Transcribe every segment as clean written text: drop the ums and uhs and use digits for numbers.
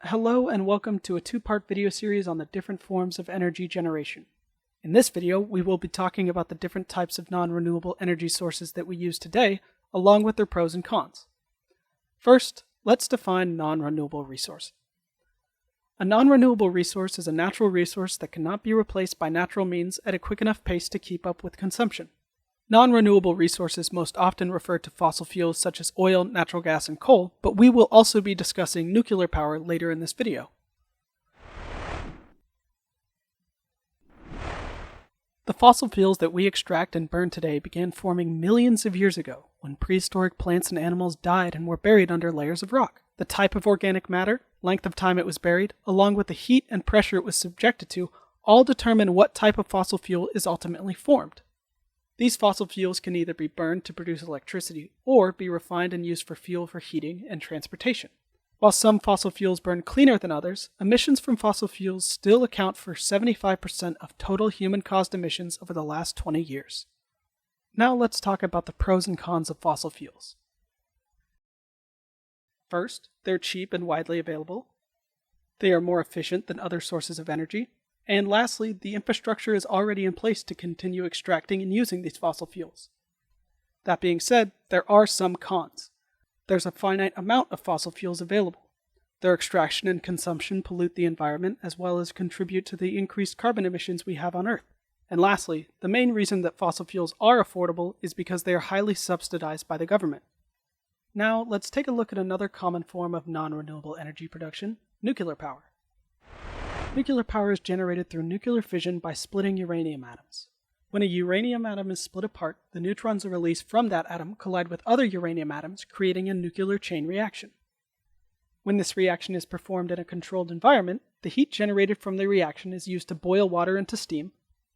Hello and welcome to a two-part video series on the different forms of energy generation. In this video, we will be talking about the different types of non-renewable energy sources that we use today, along with their pros and cons. First, let's define non-renewable resource. A non-renewable resource is a natural resource that cannot be replaced by natural means at a quick enough pace to keep up with consumption. Non-renewable resources most often refer to fossil fuels such as oil, natural gas, and coal, but we will also be discussing nuclear power later in this video. The fossil fuels that we extract and burn today began forming millions of years ago, when prehistoric plants and animals died and were buried under layers of rock. The type of organic matter, length of time it was buried, along with the heat and pressure it was subjected to, all determine what type of fossil fuel is ultimately formed. These fossil fuels can either be burned to produce electricity or be refined and used for fuel for heating and transportation. While some fossil fuels burn cleaner than others, emissions from fossil fuels still account for 75% of total human-caused emissions over the last 20 years. Now let's talk about the pros and cons of fossil fuels. First, they're cheap and widely available. They are more efficient than other sources of energy. And lastly, the infrastructure is already in place to continue extracting and using these fossil fuels. That being said, there are some cons. There's a finite amount of fossil fuels available. Their extraction and consumption pollute the environment as well as contribute to the increased carbon emissions we have on Earth. And lastly, the main reason that fossil fuels are affordable is because they are highly subsidized by the government. Now, let's take a look at another common form of non-renewable energy production, nuclear power. Nuclear power is generated through nuclear fission by splitting uranium atoms. When a uranium atom is split apart, the neutrons are released from that atom collide with other uranium atoms, creating a nuclear chain reaction. When this reaction is performed in a controlled environment, the heat generated from the reaction is used to boil water into steam,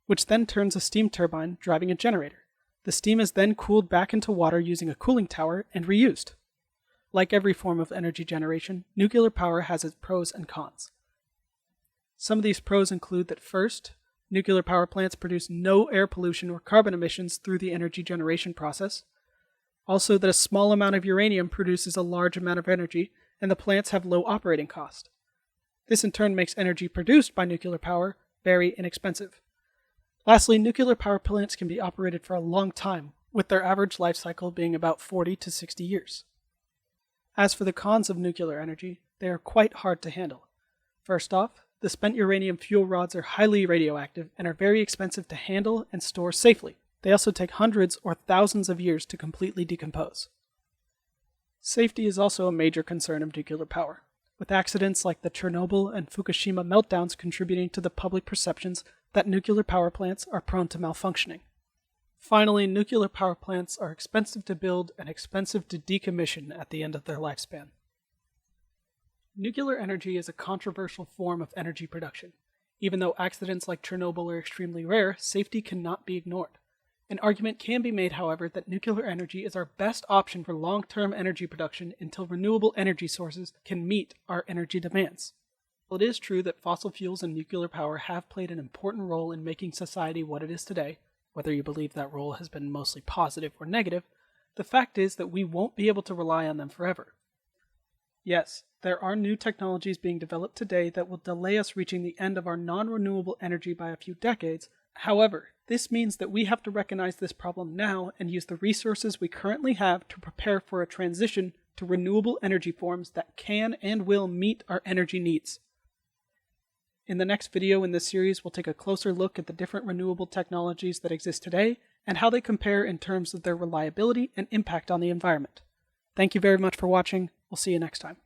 which then turns a steam turbine, driving a generator. The steam is then cooled back into water using a cooling tower and reused. Like every form of energy generation, nuclear power has its pros and cons. Some of these pros include that first, nuclear power plants produce no air pollution or carbon emissions through the energy generation process. Also, that a small amount of uranium produces a large amount of energy, and the plants have low operating cost. This in turn makes energy produced by nuclear power very inexpensive. Lastly, nuclear power plants can be operated for a long time, with their average life cycle being about 40 to 60 years. As for the cons of nuclear energy, they are quite hard to handle. First off, the spent uranium fuel rods are highly radioactive and are very expensive to handle and store safely. They also take hundreds or thousands of years to completely decompose. Safety is also a major concern of nuclear power, with accidents like the Chernobyl and Fukushima meltdowns contributing to the public perceptions that nuclear power plants are prone to malfunctioning. Finally, nuclear power plants are expensive to build and expensive to decommission at the end of their lifespan. Nuclear energy is a controversial form of energy production. Even though accidents like Chernobyl are extremely rare, safety cannot be ignored. An argument can be made, however, that nuclear energy is our best option for long-term energy production until renewable energy sources can meet our energy demands. While it is true that fossil fuels and nuclear power have played an important role in making society what it is today, whether you believe that role has been mostly positive or negative, the fact is that we won't be able to rely on them forever. Yes, there are new technologies being developed today that will delay us reaching the end of our non-renewable energy by a few decades. However, this means that we have to recognize this problem now and use the resources we currently have to prepare for a transition to renewable energy forms that can and will meet our energy needs. In the next video in this series, we'll take a closer look at the different renewable technologies that exist today and how they compare in terms of their reliability and impact on the environment. Thank you very much for watching. We'll see you next time.